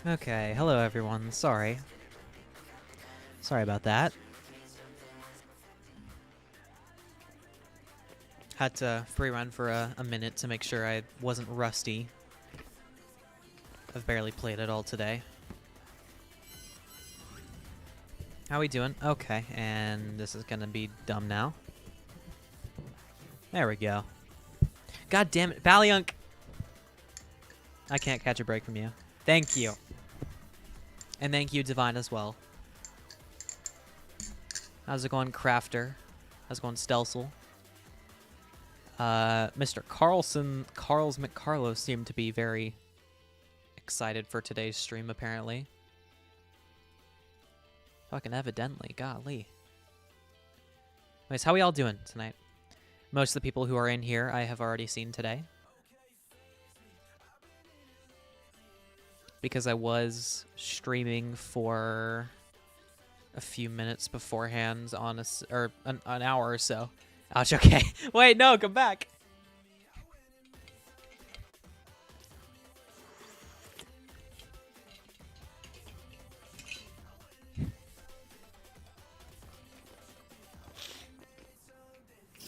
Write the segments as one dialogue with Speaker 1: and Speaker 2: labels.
Speaker 1: Okay, hello everyone. Sorry about that. Had to free run for a minute to make sure I wasn't rusty. I've barely played at all today. How we doing? Okay, and this is gonna be dumb now. There we go. God damn it, Valiant! I can't catch a break from you. Thank you. And thank you, Divine, as well. How's it going, Crafter? How's it going, Stelsel? Mr. Carls McCarlos seemed to be very excited for today's stream, apparently. Fucking evidently, golly. Anyways, how we all doing tonight? Most of the people who are in here I have already seen today. Because I was streaming for a few minutes beforehand on an hour or so. Ouch, okay. Wait, no, come back.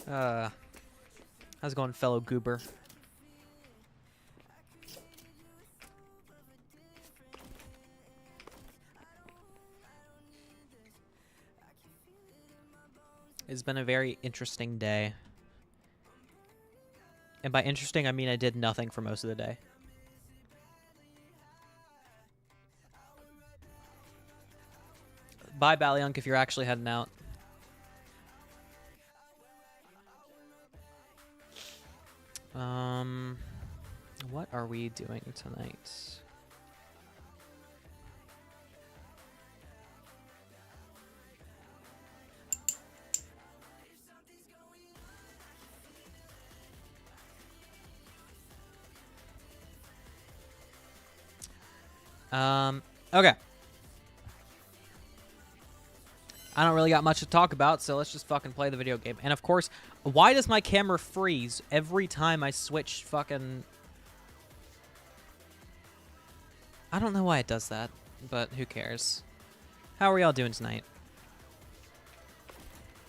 Speaker 1: How's it going, fellow goober? It's been a very interesting day. And by interesting, I mean I did nothing for most of the day. Bye, Baliunk, if you're actually heading out. What are we doing tonight? Okay. I don't really got much to talk about, so let's just fucking play the video game. And of course, why does my camera freeze every time I switch fucking... I don't know why it does that, but who cares? How are y'all doing tonight?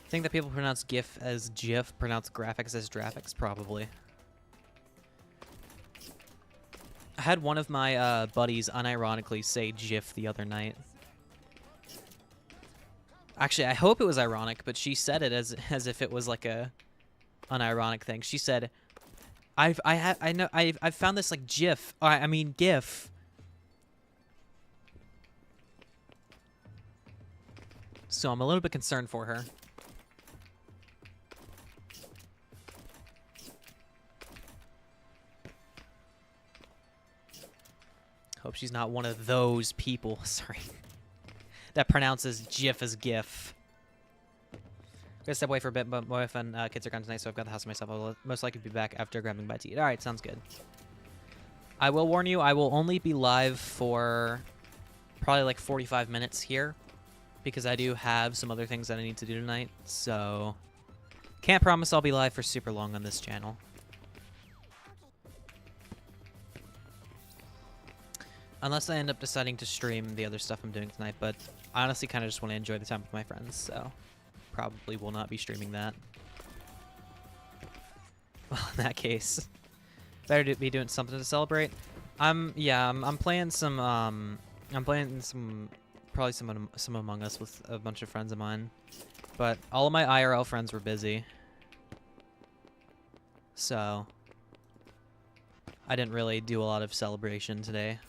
Speaker 1: Think that people pronounce GIF as GIF, pronounce graphics as graphics? Probably. I had one of my buddies unironically say GIF the other night. Actually, I hope it was ironic, but she said it as if it was like a unironic thing. She said, "I've found this like GIF. I mean GIF." So I'm a little bit concerned for her. Hope she's not one of those people. Sorry. That pronounces GIF as GIF. I'm gonna step away for a bit, but my wife and kids are gone tonight, so I've got the house to myself. I'll most likely be back after grabbing my tea. Alright, sounds good. I will warn you, I will only be live for probably like 45 minutes here, because I do have some other things that I need to do tonight, so can't promise I'll be live for super long on this channel. Unless I end up deciding to stream the other stuff I'm doing tonight, but I honestly kind of just want to enjoy the time with my friends, so probably will not be streaming that. Well, in that case, better be doing something to celebrate. I'm playing some probably some Among Us with a bunch of friends of mine. But all of my IRL friends were busy. So I didn't really do a lot of celebration today.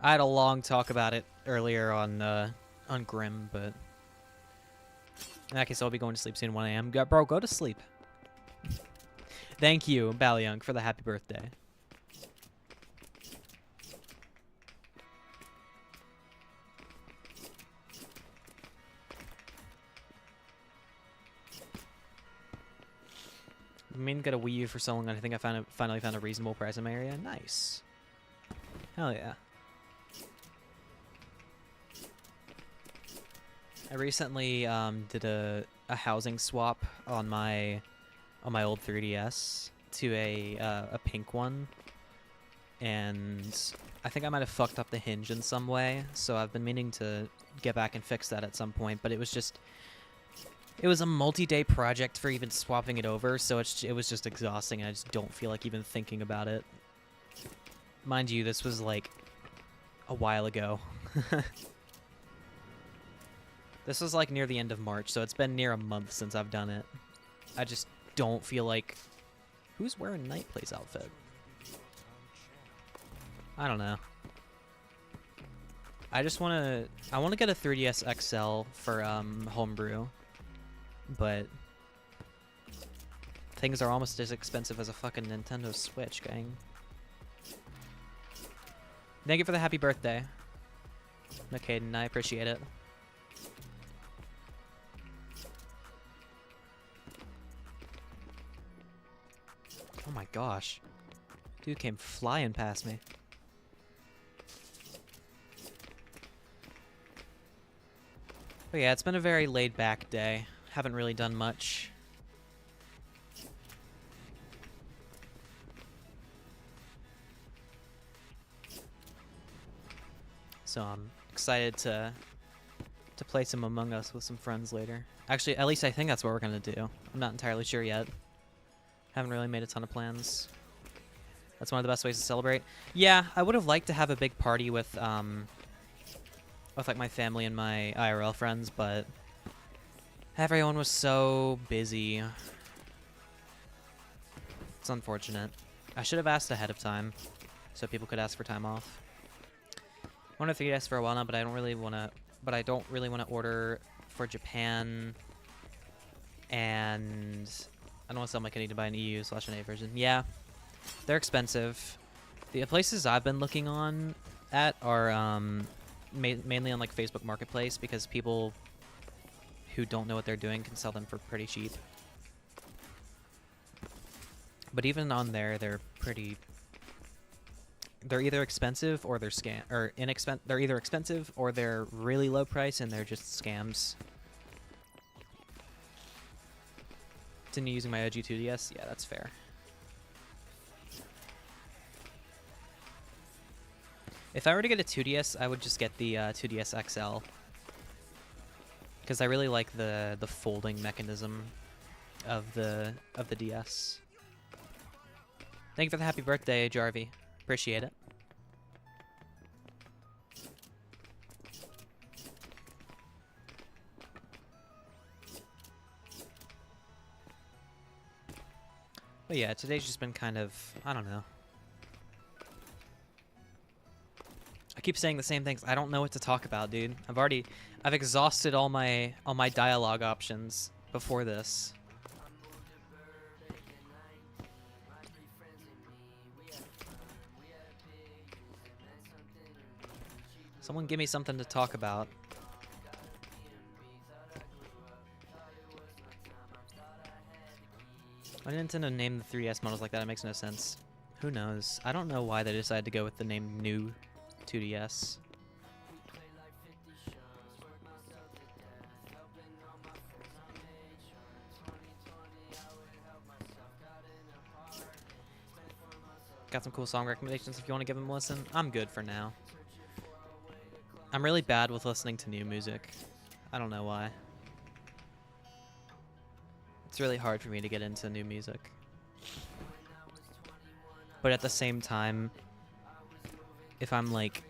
Speaker 1: I had a long talk about it earlier on Grim, but in that case, I'll be going to sleep soon, 1 a.m. Bro, go to sleep. Thank you, Balyung, for the happy birthday. I mean, got a Wii U for so long, and I think I finally found a reasonable price in my area. Nice. Hell yeah. I recently did a housing swap on my old 3DS to a pink one, and I think I might have fucked up the hinge in some way, so I've been meaning to get back and fix that at some point, but it was a multi-day project for even swapping it over, so it was just exhausting, and I just don't feel like even thinking about it. Mind you, this was like a while ago. This was like near the end of March, so it's been near a month since I've done it. I just don't feel like... Who's wearing Nightplay's outfit? I don't know. I want to get a 3DS XL for homebrew, but things are almost as expensive as a fucking Nintendo Switch, gang. Thank you for the happy birthday, Caden. I appreciate it. Oh my gosh. Dude came flying past me. But yeah, it's been a very laid-back day. Haven't really done much. So I'm excited to play some Among Us with some friends later. Actually, at least I think that's what we're gonna do. I'm not entirely sure yet. Haven't really made a ton of plans. That's one of the best ways to celebrate. Yeah, I would have liked to have a big party with like my family and my IRL friends, but everyone was so busy. It's unfortunate. I should have asked ahead of time so people could ask for time off. I wanted 3DS for a while now, but I don't really want to order for Japan, and I don't want to sell my kidney to buy an EU/NA version. Yeah, they're expensive. The places I've been looking at are mainly on like Facebook Marketplace, because people who don't know what they're doing can sell them for pretty cheap. But even on there, they're either expensive or they're they're either expensive or they're really low price and they're just scams. Continue using my OG 2DS? Yeah, that's fair. If I were to get a 2DS, I would just get the 2DS XL, because I really like the folding mechanism of the DS. Thank you for the happy birthday, Jarvie. Appreciate it. But yeah, today's just been kind of, I don't know. I keep saying the same things. I don't know what to talk about, dude. I've exhausted all my dialogue options before this. Someone give me something to talk about. Why did Nintendo name the 3DS models like that? It makes no sense. Who knows? I don't know why they decided to go with the name New 2DS. Got some cool song recommendations if you want to give them a listen. I'm good for now. I'm really bad with listening to new music. I don't know why. It's really hard for me to get into new music. But at the same time, if I'm like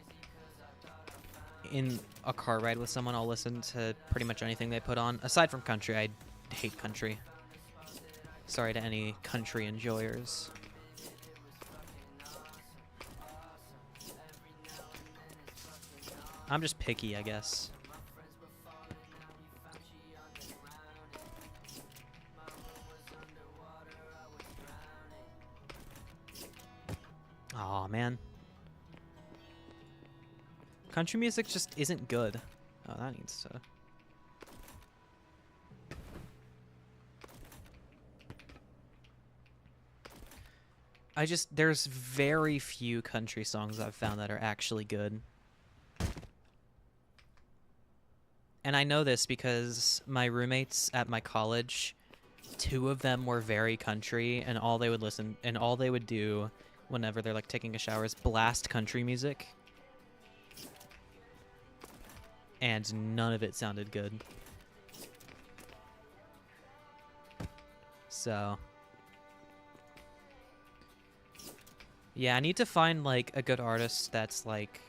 Speaker 1: in a car ride with someone, I'll listen to pretty much anything they put on. Aside from country, I hate country. Sorry to any country enjoyers. I'm just picky, I guess. Aw, man. Country music just isn't good. Oh, that needs to... There's very few country songs I've found that are actually good. And I know this because my roommates at my college, 2 of them were very country, and all they would do whenever they're like taking a shower is blast country music. And none of it sounded good. So... yeah, I need to find, like, a good artist that's, like...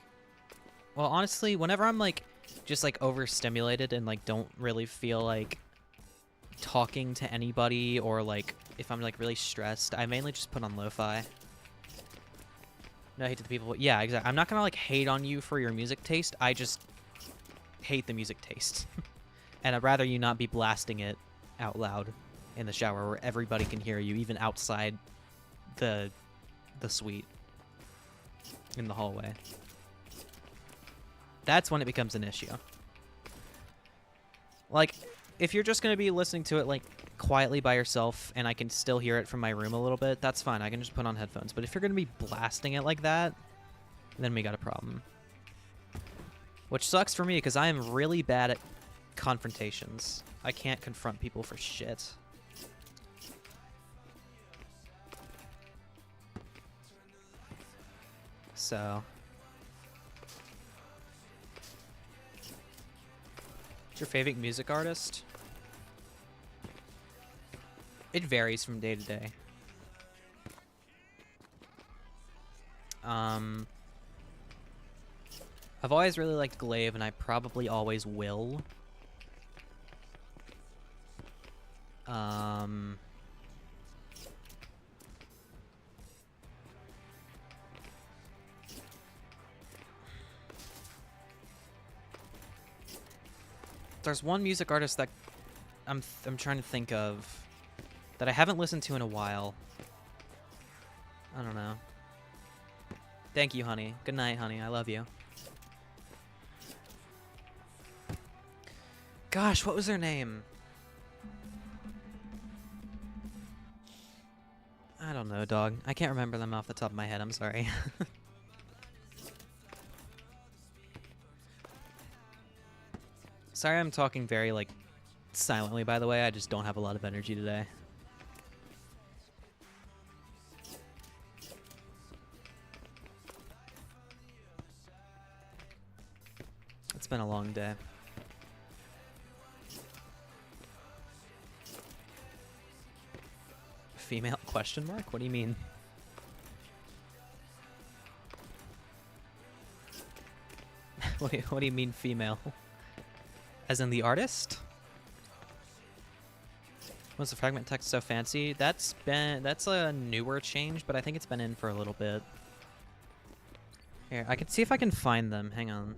Speaker 1: well, honestly, whenever I'm, like, just, like, overstimulated and, like, don't really feel like talking to anybody, or, like, if I'm, like, really stressed, I mainly just put on lo-fi. No hate to the people. Yeah, exactly. I'm not gonna, like, hate on you for your music taste. I just hate the music taste. And I'd rather you not be blasting it out loud in the shower where everybody can hear you, even outside the suite in the hallway. That's when it becomes an issue. Like, if you're just going to be listening to it, like, quietly by yourself and I can still hear it from my room a little bit, that's fine. I can just put on headphones. But if you're going to be blasting it like that, then we got a problem. Which sucks for me because I am really bad at confrontations. I can't confront people for shit. So... what's your favorite music artist? It varies from day to day. I've always really liked Glaive, and I probably always will. There's one music artist that I'm trying to think of that I haven't listened to in a while. I don't know. Thank you, honey. Good night, honey. I love you. Gosh, what was their name? I don't know, dog. I can't remember them off the top of my head. I'm sorry. Sorry I'm talking very, like, silently, by the way. I just don't have a lot of energy today. It's been a long day. Female question mark? What do you mean? What do you mean female? As in the artist? Was the fragment text so fancy? That's a newer change, but I think it's been in for a little bit. Here, I can see if I can find them. Hang on.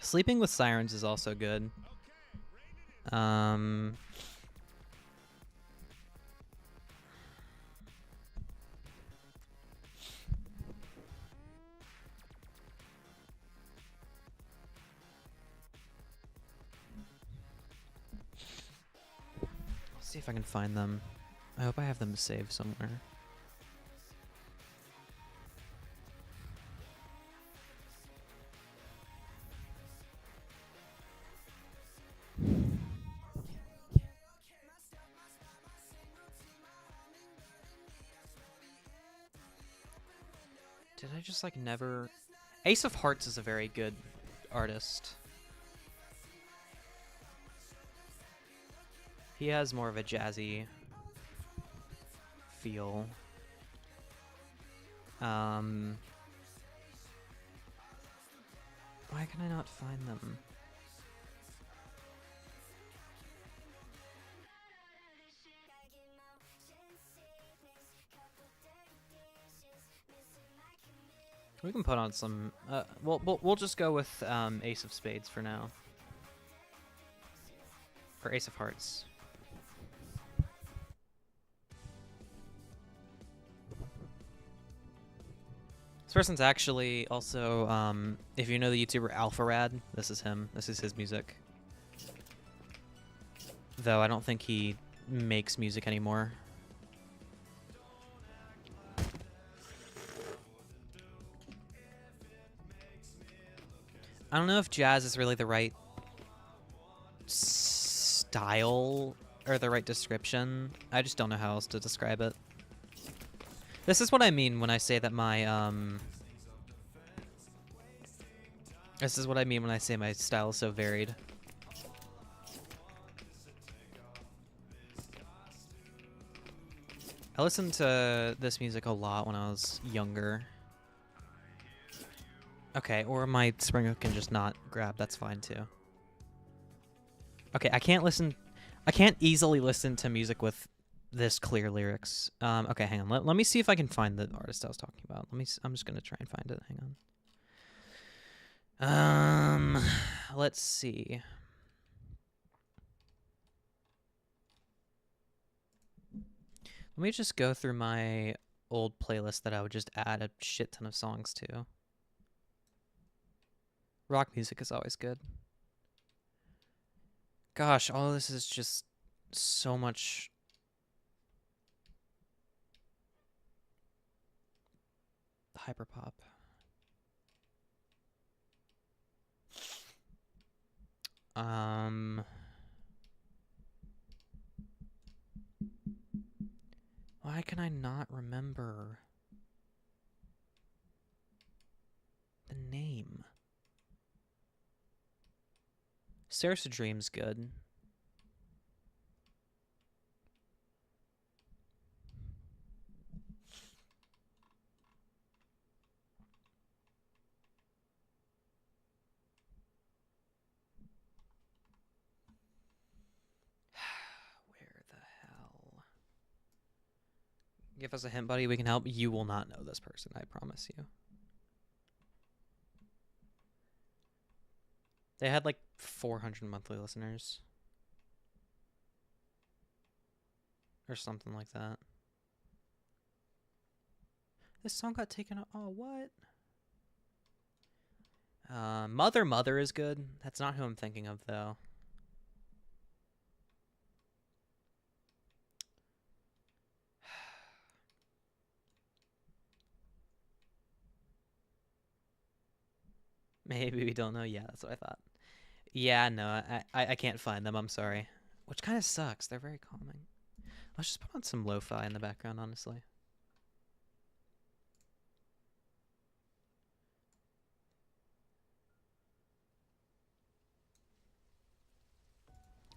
Speaker 1: Sleeping with Sirens is also good. See if I can find them. I hope I have them saved somewhere. Did I just like never... Ace of Hearts is a very good artist. He has more of a jazzy feel. Why can I not find them? We can put on some. We'll just go with Ace of Spades for now, or Ace of Hearts. This person's actually also, if you know the YouTuber AlphaRad, this is him. This is his music. Though I don't think he makes music anymore. I don't know if jazz is really the right style or the right description. I just don't know how else to describe it. This is what I mean when I say that my, This is what I mean when I say my style is so varied. I listened to this music a lot when I was younger. Okay, or my Springer can just not grab. That's fine too. Okay, I can't easily listen to music with this clear lyrics. Okay, hang on. Let me see if I can find the artist I was talking about. I'm just gonna try and find it. Hang on. Let's see. Let me just go through my old playlist that I would just add a shit ton of songs to. Rock music is always good. Gosh, all of this is just so much hyperpop. Why can I not remember the name? Stairs to Dream's good. Where the hell? Give us a hint, buddy. We can help. You will not know this person, I promise you. They had like 400 monthly listeners. Or something like that. This song got taken out. Oh, what? Mother is good. That's not who I'm thinking of, though. Maybe we don't know. Yeah, that's what I thought. Yeah, no, I can't find them. I'm sorry. Which kind of sucks. They're very calming. Let's just put on some lo-fi in the background, honestly.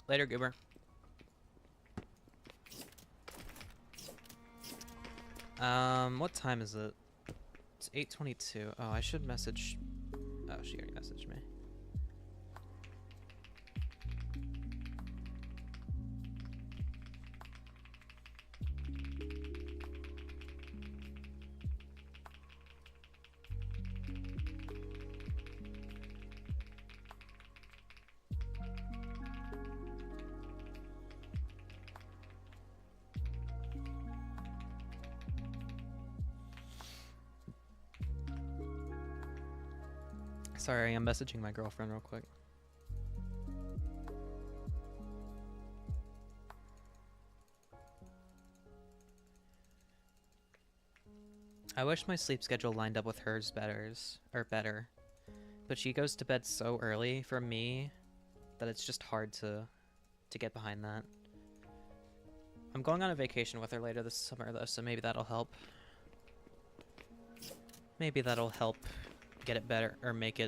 Speaker 1: Later, Goober. What time is it? It's 8:22. Oh, I should message... Oh, she already messaged me. Sorry, I'm messaging my girlfriend real quick. I wish my sleep schedule lined up with hers better, but she goes to bed so early for me that it's just hard to get behind that. I'm going on a vacation with her later this summer though, so maybe that'll help. Maybe that'll help get it better, or make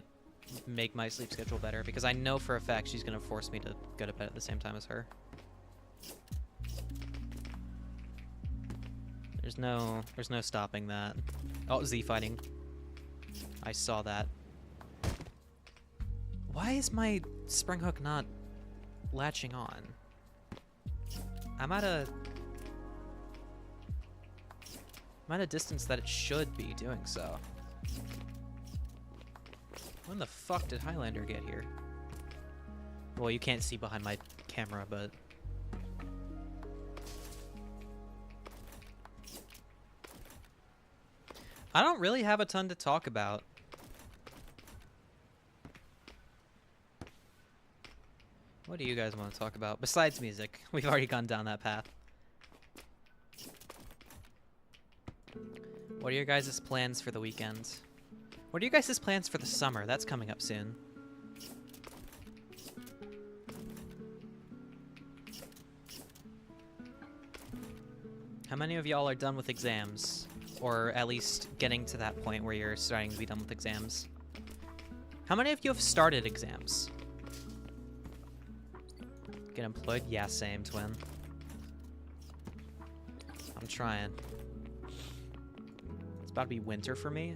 Speaker 1: my sleep schedule better, because I know for a fact she's gonna force me to go to bed at the same time as her. There's no stopping that. Oh, Z fighting. I saw that. Why is my spring hook not latching on? I'm at a distance that it should be doing so. When the fuck did Highlander get here? Well, you can't see behind my camera, but... I don't really have a ton to talk about. What do you guys want to talk about? Besides music. We've already gone down that path. What are your guys' plans for the weekend? What are you guys' plans for the summer? That's coming up soon. How many of y'all are done with exams? Or at least getting to that point where you're starting to be done with exams? How many of you have started exams? Get employed? Yeah, same, twin. I'm trying. It's about to be winter for me.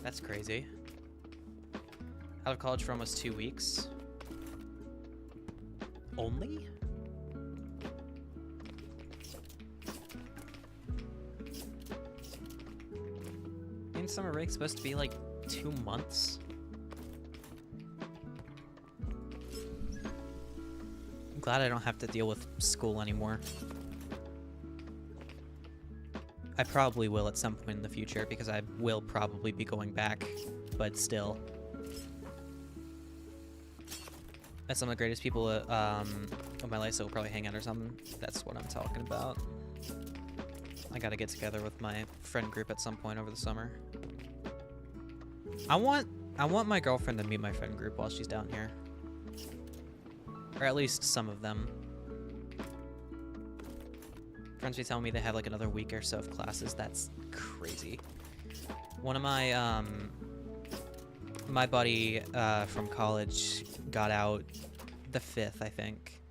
Speaker 1: That's crazy. Out of college for almost 2 weeks. Only? Ain't summer break supposed to be like 2 months? I'm glad I don't have to deal with school anymore. I probably will at some point in the future because I will probably be going back, but still. That's some of the greatest people of my life, so we'll probably hang out or something. That's what I'm talking about. I gotta get together with my friend group at some point over the summer. I want my girlfriend to meet my friend group while she's down here. Or at least some of them. Friends be telling me they have like another week or so of classes. That's crazy. One of my my buddy from college got out the 5th, I think.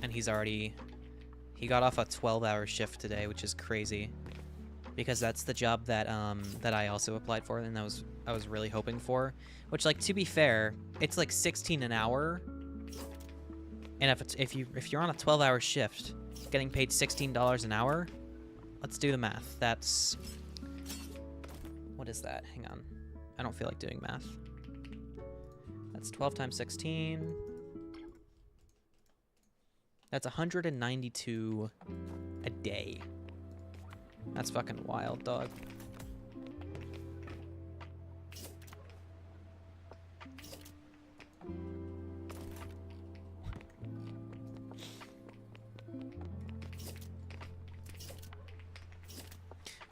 Speaker 1: And he got off a 12-hour shift today, which is crazy. Because that's the job that that I also applied for and I was really hoping for. Which, like, to be fair, it's like 16 an hour. And if you're on a 12-hour shift, getting paid $16 an hour, let's do the math. That's, what is that? Hang on. I don't feel like doing math. That's 12 times 16. That's 192 a day. That's fucking wild, dog.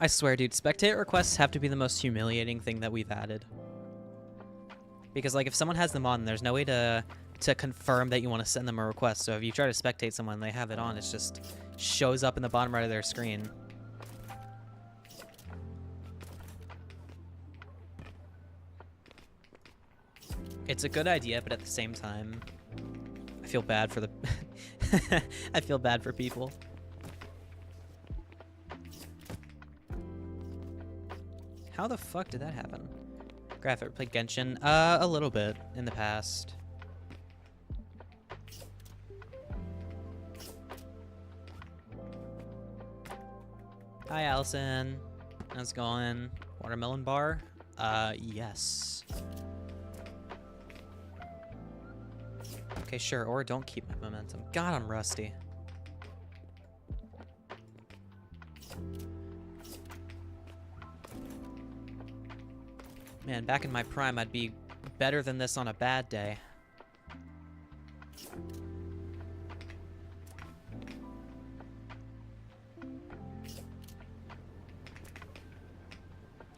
Speaker 1: I swear, dude, spectate requests have to be the most humiliating thing that we've added. Because, like, if someone has them on, there's no way to confirm that you want to send them a request. So if you try to spectate someone and they have it on, it just shows up in the bottom right of their screen. It's a good idea, but at the same time, I feel bad for the... I feel bad for people. How the fuck did that happen? Graph, ever played Genshin? A little bit in the past. Hi, Allison. How's it going? Watermelon bar? Yes. Okay, sure, or don't keep my momentum. God, I'm rusty. Man, back in my prime, I'd be better than this on a bad day.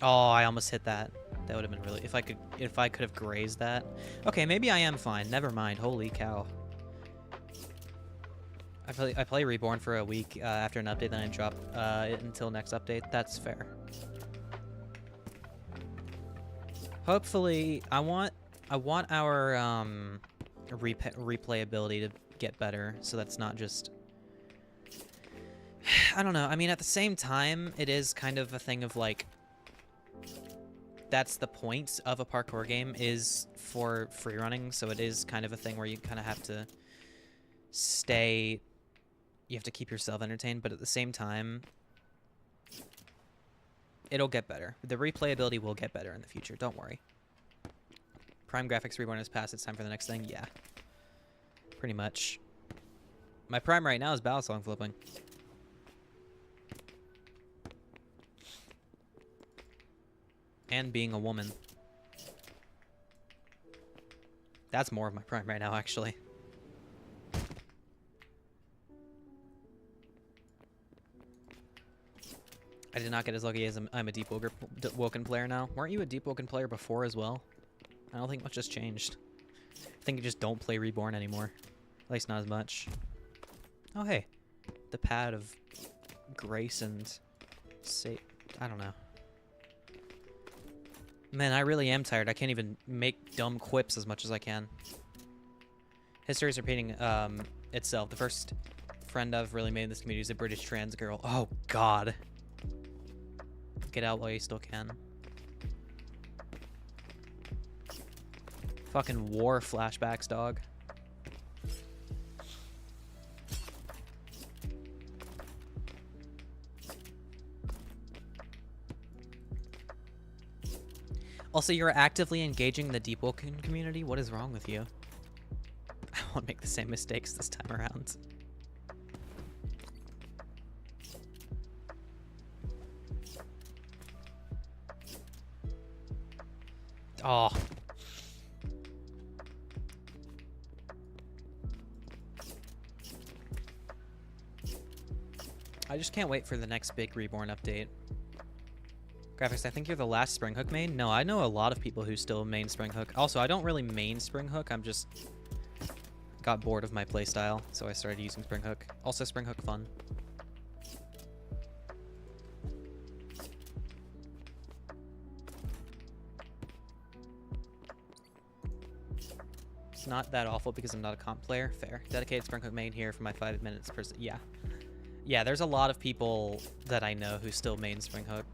Speaker 1: Oh, I almost hit that. That would have been really... If I could have grazed that. Okay, maybe I am fine. Never mind. Holy cow. I play Reborn for a week after an update, then I drop it until next update. That's fair. Hopefully, I want our replayability to get better, so that's not just... I don't know. I mean, at the same time, it is kind of a thing of, like... that's the point of a parkour game, is for free running, so it is kind of a thing where you kind of have to stay, you have to keep yourself entertained, but at the same time, it'll get better. The replayability will get better in the future, don't worry. Prime Graphics Reborn has passed, it's time for the next thing? Yeah. Pretty much. My prime right now is ballad song flipping. And being a woman. That's more of my prime right now, actually. I did not get as lucky as I'm a Deep Woken player now. Weren't you a Deep Woken player before as well? I don't think much has changed. I think you just don't play Reborn anymore. At least not as much. Oh, hey. The pad of grace and... I don't know. Man, I really am tired. I can't even make dumb quips as much as I can. History is repeating itself. The first friend I've really made in this community is a British trans girl. Oh, God. Get out while you still can. Fucking war flashbacks, dog. Also, you're actively engaging the Deep Woken community? What is wrong with you? I won't make the same mistakes this time around. Oh. I just can't wait for the next big Reborn update. Graphics, I think you're the last Spring Hook main? No, I know a lot of people who still main Spring Hook. Also, I don't really main Spring Hook. I'm just... got bored of my playstyle, so I started using Spring Hook. Also, Spring Hook fun. It's not that awful because I'm not a comp player. Fair. Dedicated Spring Hook main here for my 5 minutes per... Yeah. Yeah, there's a lot of people that I know who still main Spring Hook.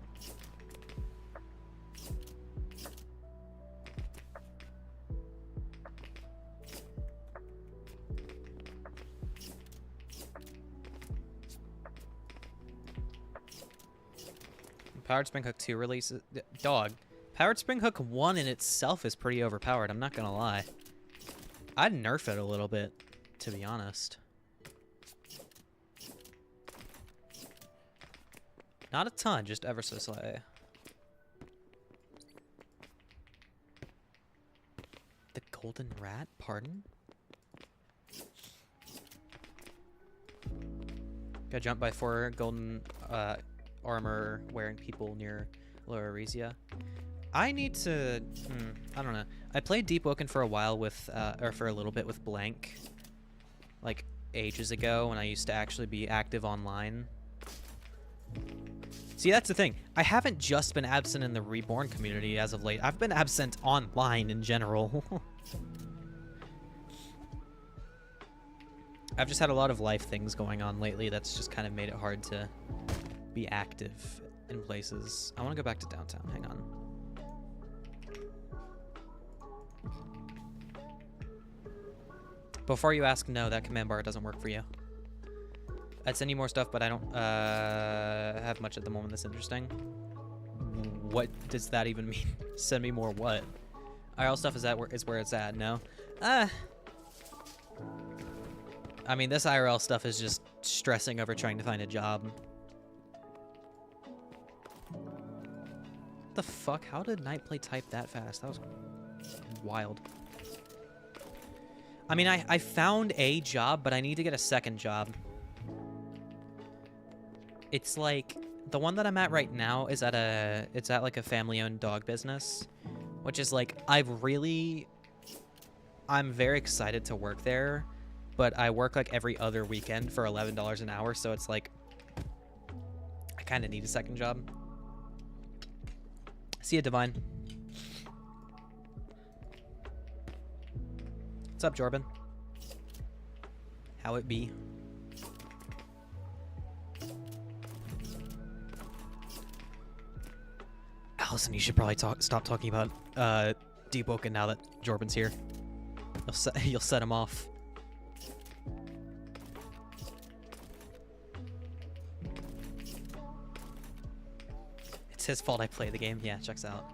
Speaker 1: Powered Spring Hook 2 releases... Dog. Powered Spring Hook 1 in itself is pretty overpowered, I'm not gonna lie. I'd nerf it a little bit, to be honest. Not a ton, just ever so slightly. The Golden Rat? Pardon? Got jumped by 4 golden armor wearing people near Lower Aresia. I need to... I don't know. I played Deep Woken for a while with... or for a little bit with Blank. Like, ages ago when I used to actually be active online. See, that's the thing. I haven't just been absent in the Reborn community as of late. I've been absent online in general. I've just had a lot of life things going on lately that's just kind of made it hard to be active in places. I want to go back to downtown. Hang on. Before you ask, no, that command bar doesn't work for you. I'd send you more stuff, but I don't have much at the moment that's interesting. What does that even mean? Send me more what? IRL stuff is where it's at, no? I mean, this IRL stuff is just stressing over trying to find a job. What the fuck? How did Nightplay type that fast? That was wild. I mean, I found a job, but I need to get a second job. It's like, the one that I'm at right now is it's at like a family-owned dog business, which is like, I'm very excited to work there, but I work like every other weekend for $11 an hour, so it's like, I kind of need a second job. See ya, Divine. What's up, Jorban? How it be? Allison, you should probably stop talking about Deep Woken now that Jorban's here. You'll set him off. It's his fault I play the game. Yeah, checks out.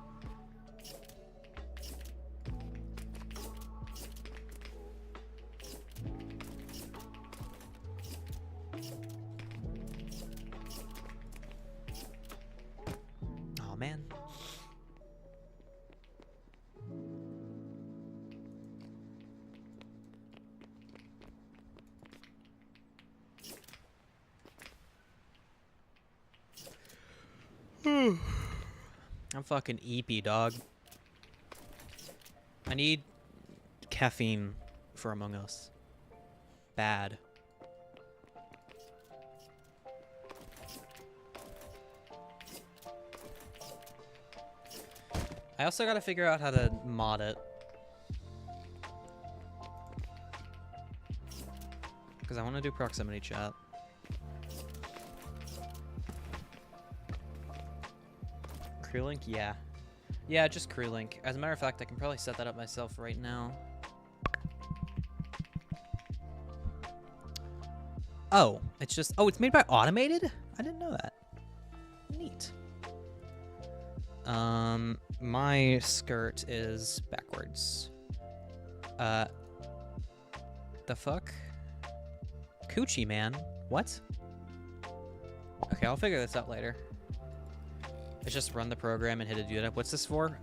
Speaker 1: Oh man. I'm fucking eepy, dog. I need caffeine for Among Us. Bad. I also gotta figure out how to mod it. Because I want to do proximity chat. Crewlink? Yeah. Yeah, just Crewlink. As a matter of fact, I can probably set that up myself right now. Oh, it's just... Oh, it's made by Automated? I didn't know that. Neat. My skirt is backwards. The fuck? Coochie, man. What? Okay, I'll figure this out later. Let's just run the program and hit a do it. What's this for?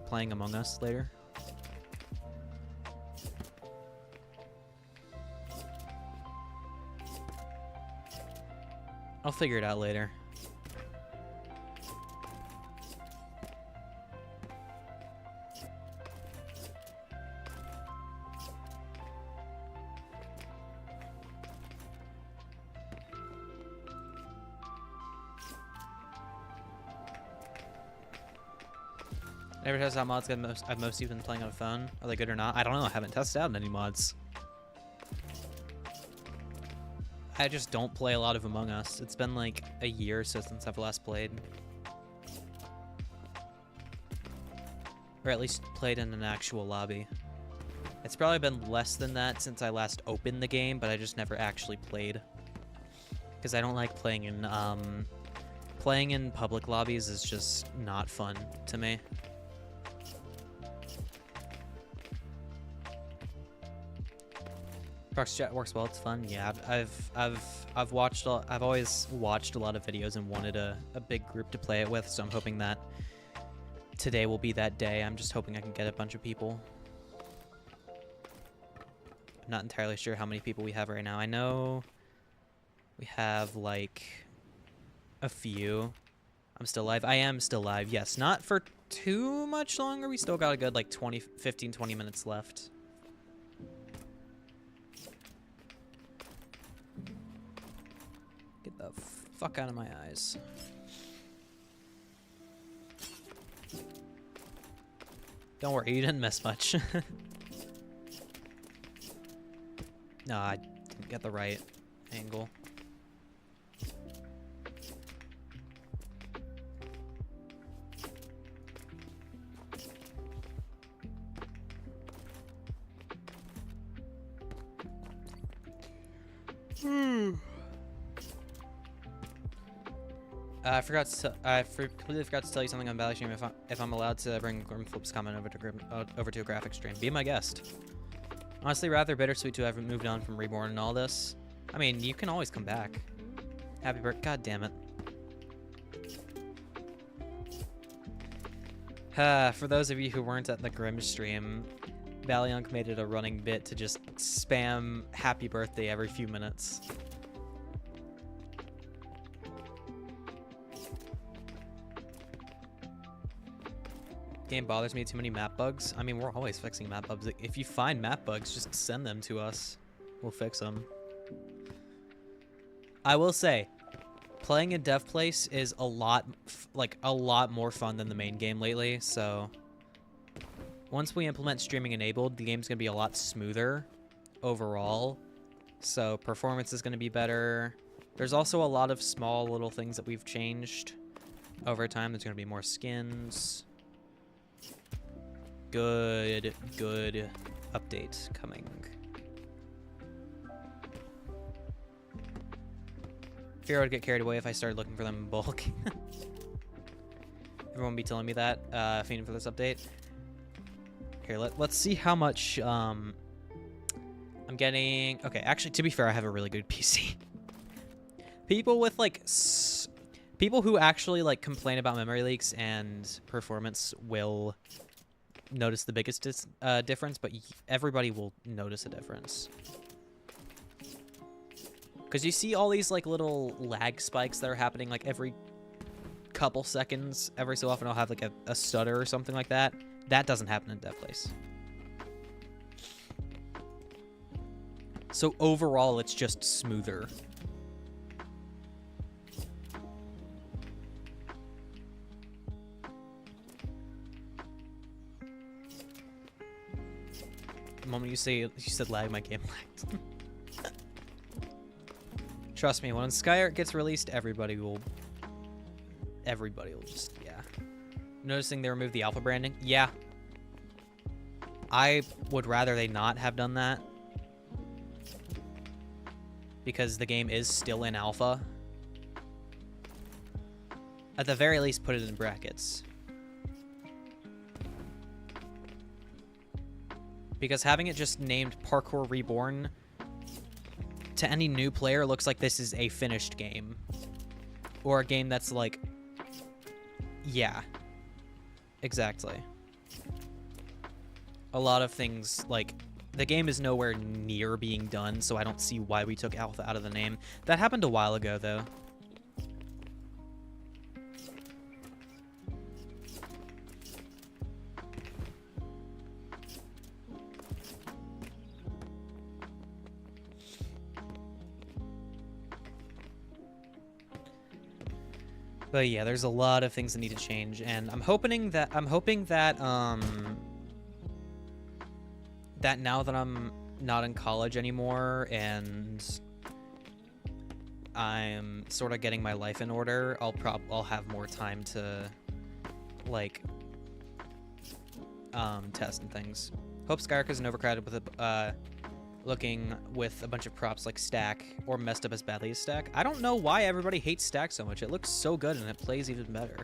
Speaker 1: Playing Among Us later. I'll figure it out later. Never tested out mods I've mostly been playing on a phone. Are they good or not? I don't know. I haven't tested out any mods. I just don't play a lot of Among Us. It's been like a year or so since I've last played. Or at least played in an actual lobby. It's probably been less than that since I last opened the game, but I just never actually played. Because I don't like playing in public lobbies is just not fun to me. Proxy chat works well. It's fun. Yeah, I've always watched a lot of videos and wanted a big group to play it with. So I'm hoping that today will be that day. I'm just hoping I can get a bunch of people. I'm not entirely sure how many people we have right now. I know we have like a few. I'm still live. I am still live. Yes, not for too much longer. We still got a good like 15, 20 minutes left. Get the fuck out of my eyes. Don't worry, you didn't miss much. No, I didn't get the right angle. I completely forgot to tell you something on Valley Stream. If I'm allowed to bring Grimflip's comment over to a graphic stream, be my guest. Honestly, rather bittersweet to have moved on from Reborn and all this. I mean, you can always come back. Happy birthday! God damn it. For those of you who weren't at the Grim stream, Valiant made it a running bit to just spam happy birthday every few minutes. Game bothers me, too many map bugs. I mean, we're always fixing map bugs. If you find map bugs, just send them to us. We'll fix them. I will say, playing in Dev Place is a lot more fun than the main game lately. So once we implement streaming enabled, the game's gonna be a lot smoother overall. So performance is gonna be better. There's also a lot of small little things that we've changed. Over time, there's going to be more skins. Good update coming. Fear I would get carried away if I started looking for them in bulk. Everyone be telling me that, fiending for this update. Here, let's see how much, I'm getting... Okay, actually, to be fair, I have a really good PC. People with, like... People who actually, like, complain about memory leaks and performance will notice the biggest difference, but everybody will notice a difference. Because you see all these, like, little lag spikes that are happening, like, every couple seconds. Every so often I'll have, like, a stutter or something like that. That doesn't happen in DevPlace. So overall, it's just smoother. The moment you said lag, my game lagged. Trust me, when Skyart gets released, everybody will just, yeah. Noticing they removed the alpha branding? Yeah. I would rather they not have done that. Because the game is still in alpha. At the very least, put it in brackets. Because having it just named Parkour Reborn to any new player looks like this is a finished game. Or a game that's like... Yeah. Exactly. A lot of things, like... The game is nowhere near being done, so I don't see why we took alpha out of the name. That happened a while ago, though. But yeah, there's a lot of things that need to change, and I'm hoping that that now that I'm not in college anymore and I'm sort of getting my life in order, I'll have more time to like test and things. Hope Skyark isn't overcrowded with looking with a bunch of props like Stack or messed up as badly as Stack. I don't know why everybody hates Stack so much. It looks so good and it plays even better.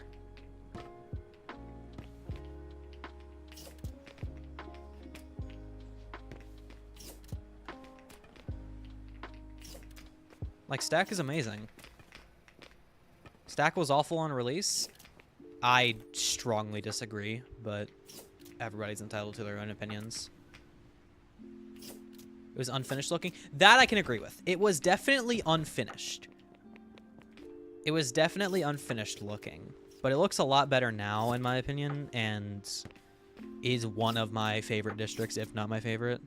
Speaker 1: Like, Stack is amazing. Stack was awful on release. I strongly disagree, but everybody's entitled to their own opinions. It was unfinished looking. That I can agree with. It was definitely unfinished. It was definitely unfinished looking. But it looks a lot better now, in my opinion, and is one of my favorite districts, if not my favorite.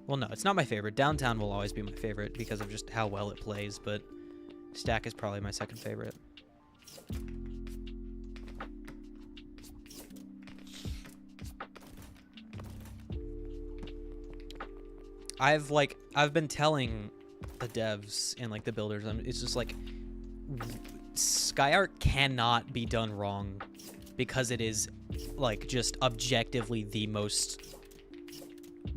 Speaker 1: Well, no, it's not my favorite. Downtown will always be my favorite because of just how well it plays, but Stack is probably my second favorite. I've been telling the devs and like the builders, it's just like Skyart cannot be done wrong because it is like just objectively the most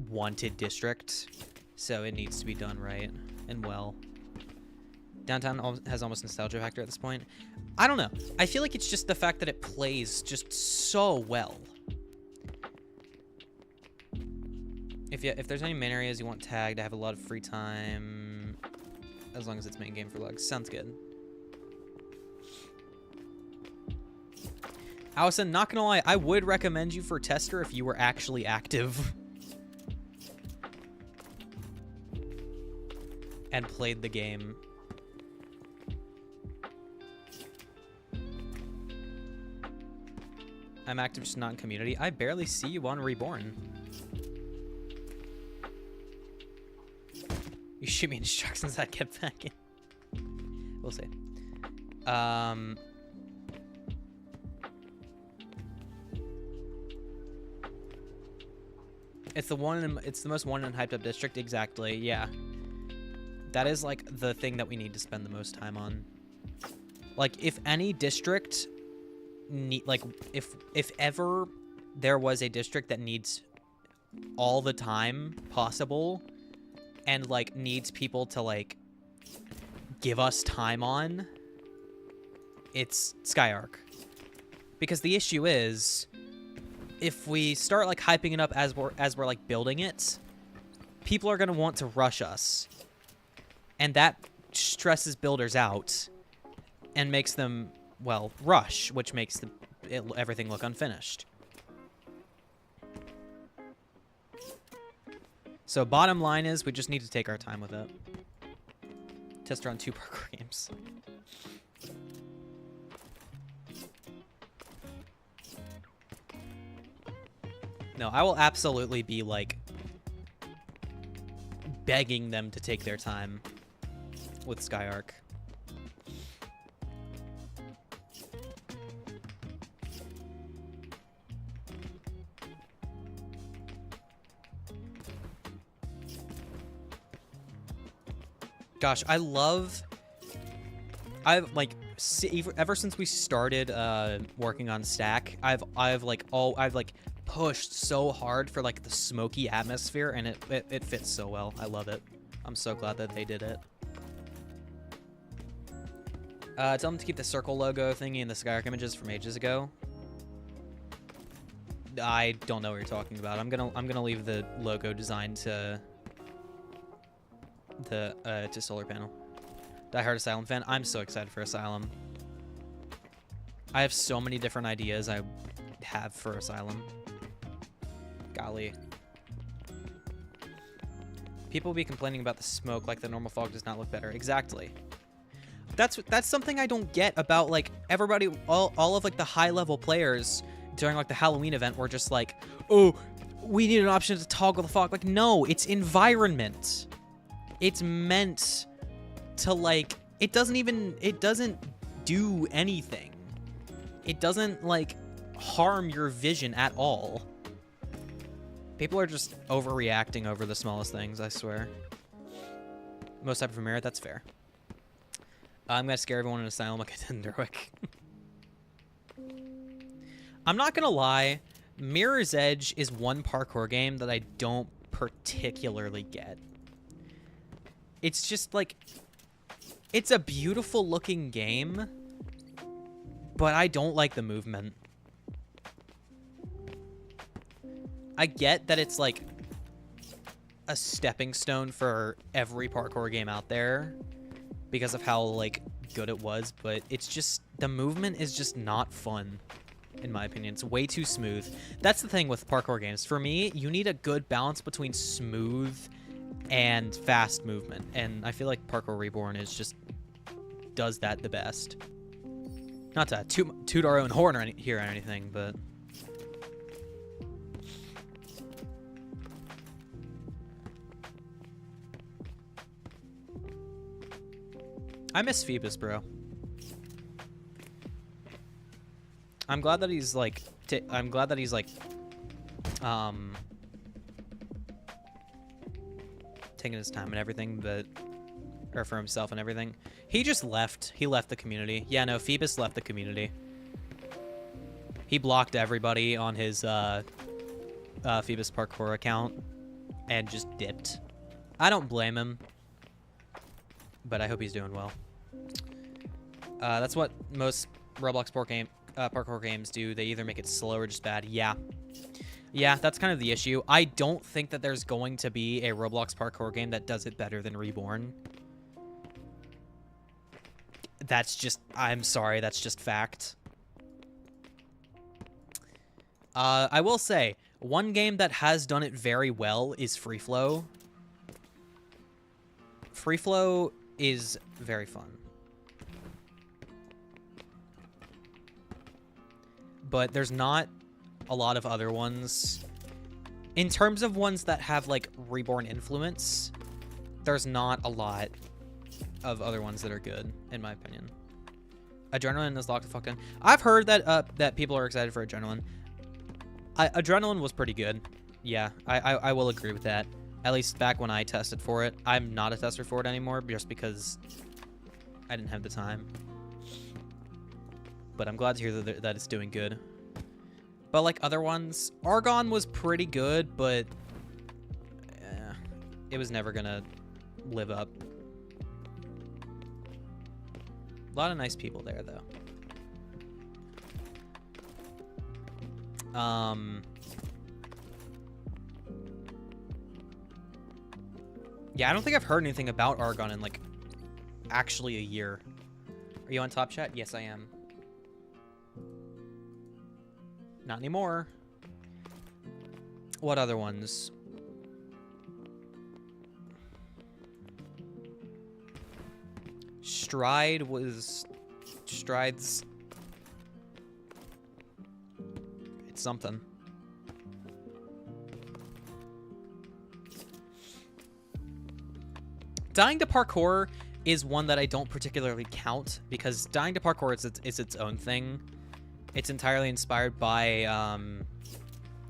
Speaker 1: wanted district, so it needs to be done right and well. Downtown has almost nostalgia factor at this point. I don't know. I feel like it's just the fact that it plays just so well. If there's any main areas you want tagged, I have a lot of free time. As long as it's main game for legs. Sounds good. Allison, not gonna lie, I would recommend you for tester if you were actually active. And played the game. I'm active, just not in community. I barely see you on Reborn. You shoot me instructions, I'd get back in. We'll see. It's the most wanted and hyped up district, exactly, yeah. That is like the thing that we need to spend the most time on. Like, if any district like, if ever there was a district that needs all the time possible and, like, needs people to, like, give us time on, it's Skyark. Because the issue is, if we start, like, hyping it up as we're like, building it, people are going to want to rush us. And that stresses builders out and makes them, well, rush, which makes everything look unfinished. So bottom line is, we just need to take our time with it. Test around 2 parkour games. No, I will absolutely be, like, begging them to take their time with Skyark. Gosh, I've like ever since we started working on Stack, I've pushed so hard for, like, the smoky atmosphere, and it fits so well. I love it. I'm so glad that they did it. Tell them to keep the circle logo thingy and the Skyark images from ages ago. I don't know what you're talking about. I'm gonna leave the logo design to Solar Panel. Die Hard Asylum fan. I'm so excited for Asylum. I have so many different ideas I have for Asylum. Golly. People will be complaining about the smoke, like the normal fog does not look better. Exactly. That's something I don't get about, like, everybody, all of, like, the high-level players during, like, the Halloween event were just like, oh, we need an option to toggle the fog. Like, no, it's environment. It's meant to, like, it doesn't do anything. It doesn't, like, harm your vision at all. People are just overreacting over the smallest things, I swear. Most type of merit, that's fair. I'm gonna scare everyone in Asylum like I did in Derwick. I'm not gonna lie, Mirror's Edge is one parkour game that I don't particularly get. It's just, like, it's a beautiful looking game, but I don't like the movement. I get that it's, like, a stepping stone for every parkour game out there because of how, like, good it was, but it's just, the movement is just not fun, in my opinion. It's way too smooth. That's the thing with parkour games. For me, you need a good balance between smooth and fast movement, and I feel like Parkour Reborn is just does that the best. Not to toot our own horn here or anything, but I miss Phoebus, bro. I'm glad that he's like taking his time and everything, but or for himself and everything. He just left. He left the community. Yeah, no, Phoebus left the community. He blocked everybody on his Phoebus Parkour account and just dipped. I don't blame him, but I hope he's doing well. That's what most Roblox parkour games do. They either make it slow or just bad. Yeah. Yeah, that's kind of the issue. I don't think that there's going to be a Roblox parkour game that does it better than Reborn. That's just, I'm sorry, that's just fact. I will say, one game that has done it very well is Free Flow. Free Flow is very fun. But there's not a lot of other ones. In terms of ones that have, like, Reborn influence, there's not a lot of other ones that are good, in my opinion. Adrenaline is locked the fuck in. I've heard that that people are excited for Adrenaline. Adrenaline was pretty good. Yeah, I will agree with that. At least back when I tested for it. I'm not a tester for it anymore, just because I didn't have the time. But I'm glad to hear that it's doing good. But like other ones, Argon was pretty good, but it was never gonna live up. A lot of nice people there, though. Yeah, I don't think I've heard anything about Argon in like actually a year. Are you on Top Chat? Yes, I am. Not anymore. What other ones? Stride's... It's something. Dying to Parkour is one that I don't particularly count, because Dying to Parkour is its own thing. It's entirely inspired by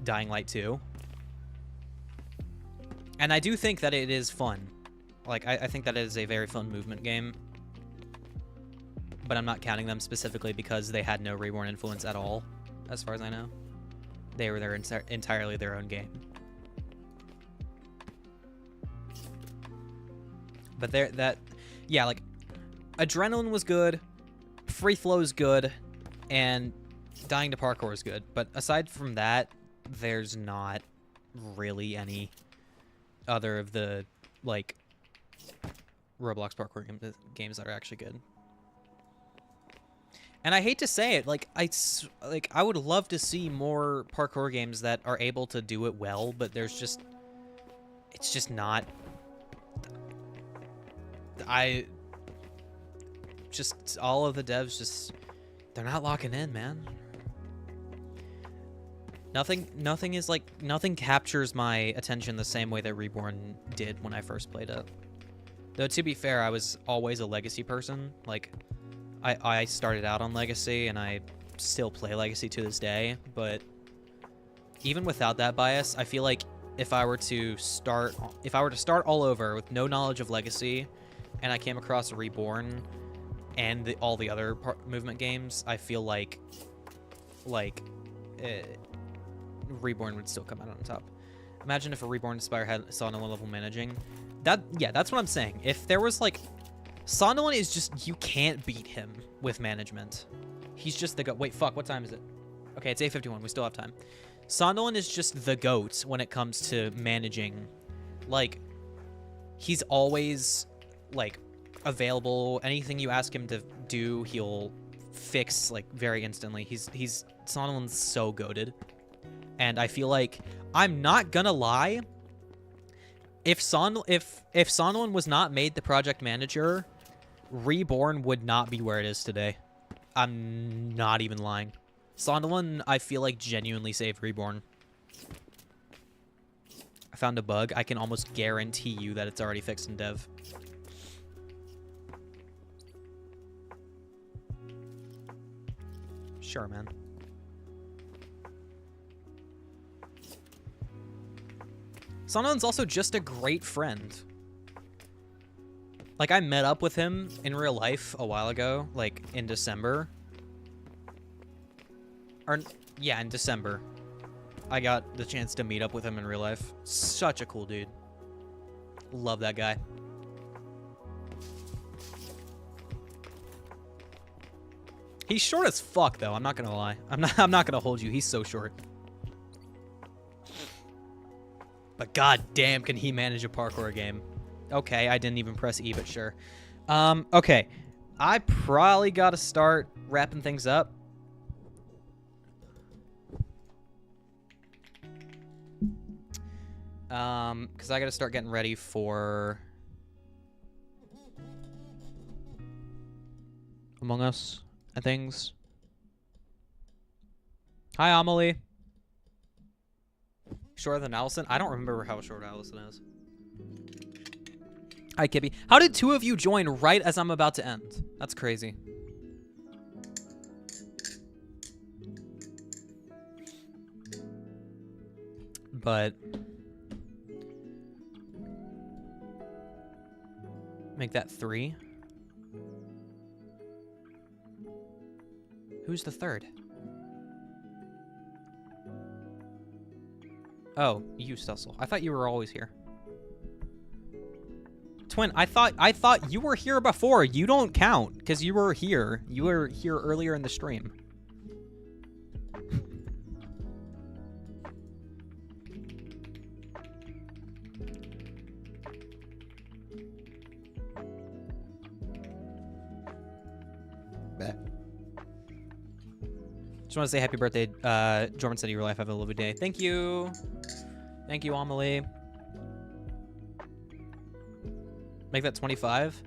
Speaker 1: Dying Light 2. And I do think that it is fun. Like, I think that it is a very fun movement game. But I'm not counting them specifically because they had no Reborn influence at all, as far as I know. They were entirely their own game. But yeah, like, Adrenaline was good, Free Flow's good, and Dying to Parkour is good. But aside from that, there's not really any other of the, like, Roblox parkour games that are actually good. And I hate to say it, like, I would love to see more parkour games that are able to do it well, but it's just not. All of the devs they're not locking in, man. Nothing captures my attention the same way that Reborn did when I first played it. Though, to be fair, I was always a Legacy person. Like, I started out on Legacy, and I still play Legacy to this day, but even without that bias, I feel like if I were to start all over with no knowledge of Legacy, and I came across Reborn and all the other movement games, I feel like Reborn would still come out on top. Imagine if a Reborn Inspire saw no level managing. That's what I'm saying. If there was like, Sonderland is just, you can't beat him with management. He's just the goat. Wait, fuck, what time is it? Okay, it's 8:51. We still have time. Sonderland is just the goat when it comes to managing. Like, he's always, like, available. Anything you ask him to do, he'll fix, like, very instantly. Sonderland's so goated. And I feel like, I'm not gonna lie, if Sonderland was not made the project manager, Reborn would not be where it is today. I'm not even lying. Sonderland, I feel like, genuinely saved Reborn. I found a bug. I can almost guarantee you that it's already fixed in dev. Sure, man. Sonderland's also just a great friend. Like, I met up with him in real life a while ago, like, in December. Yeah, in December. I got the chance to meet up with him in real life. Such a cool dude. Love that guy. He's short as fuck, though. I'm not gonna lie. I'm not gonna hold you. He's so short. But god damn, can he manage a parkour game? Okay, I didn't even press E, but sure. Okay. I probably gotta start wrapping things up. Because I gotta start getting ready for Among Us and things. Hi, Amelie. Shorter than Allison? I don't remember how short Allison is. Hi, Kibby. How did two of you join right as I'm about to end? That's crazy. But make that 3. Who's the third? Oh, you, Stussel. I thought you were always here. Twin, I thought you were here before. You don't count, because you were here. You were here earlier in the stream. Just want to say happy birthday, Jordan said your life have a lovely day. Thank you. Thank you, Amelie. Make that 25.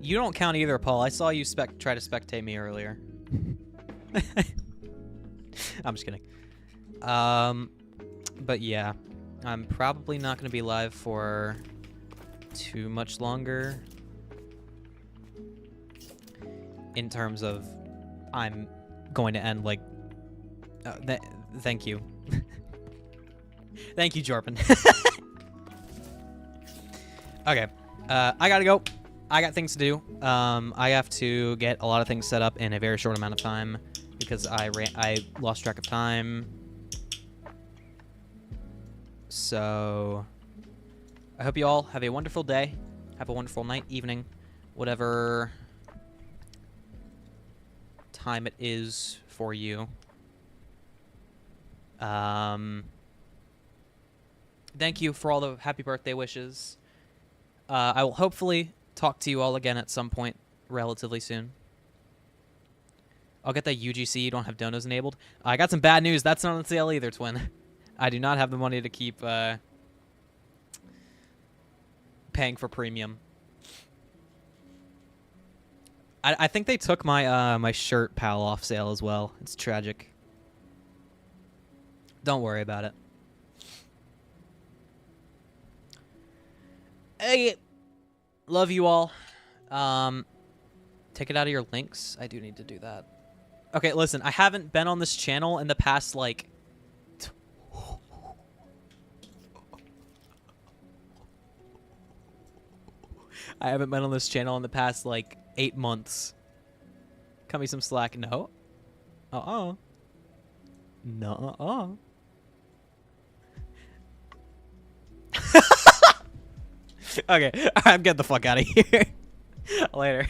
Speaker 1: You don't count either, Paul. I saw you try to spectate me earlier. I'm just kidding. But yeah, I'm probably not going to be live for too much longer. In terms of, I'm going to end like. Thank you. Thank you, Jordan. Okay, I gotta go. I got things to do. I have to get a lot of things set up in a very short amount of time because I lost track of time. So I hope you all have a wonderful day. Have a wonderful night, evening, whatever time it is for you. Thank you for all the happy birthday wishes. I will hopefully talk to you all again at some point relatively soon. I'll get that UGC. You don't have donos enabled. I got some bad news. That's not on sale either, Twin. I do not have the money to keep paying for premium. I think they took my my shirt pal off sale as well. It's tragic. Don't worry about it. Hey, love you all. Take it out of your links. I do need to do that. Okay, listen, I haven't been on this channel in the past, like... I haven't been on this channel in the past, like, 8 months. Cut me some slack. No. No. Okay, I'm getting the fuck out of here. Later.